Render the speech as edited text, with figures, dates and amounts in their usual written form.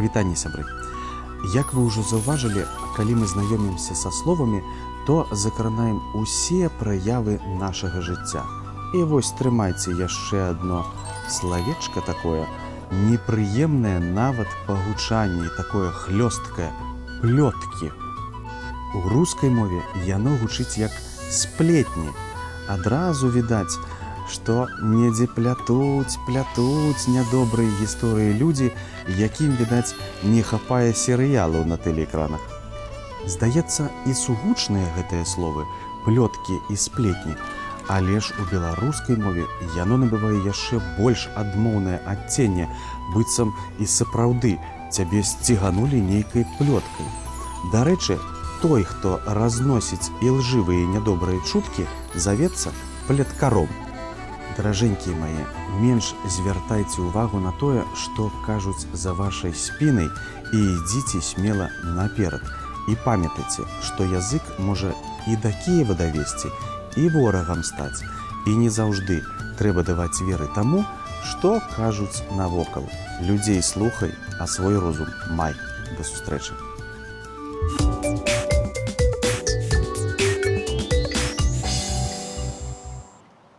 Прывітанне, сябры. Як вы ўжо заўважылі, калі мы знаёмімся са словамі, то закранаем усе праявы нашага жыцця. І вось трымайце яшчэ адно словечко такое, непрыемнае нават па гучанні, такое хлёсткае, плёткі. У рускай мове яно гучыць як сплетні. Адразу відаць, што недзе плятуць нядобрыя гісторыі людзі, якім, відаць, не хапае серыялаў на тэлеэкранах. Здаецца, і сугучныя гэтыя словы, плёткі і сплетні, але ж у беларускай мове яно набывае яшчэ больш адмоўнае адценне, быццам і сапраўды цябе сціганулі нейкай плёткай. Дарэчы, той, хто разносіць ілжывыя і нядобрыя чуткі, завецца плеткаром. Даражэнькія мае, менш звяртайце ўвагу на тое, што кажуць за вашай спінай, і ідзіце смела наперад. І памятайце, што язык можа і да Кіева давесці, і ворагам стаць. І не заўжды трэба даваць веры таму, што кажуць навокал. Людзей слухай, а свой розум май. Да сустрэчы.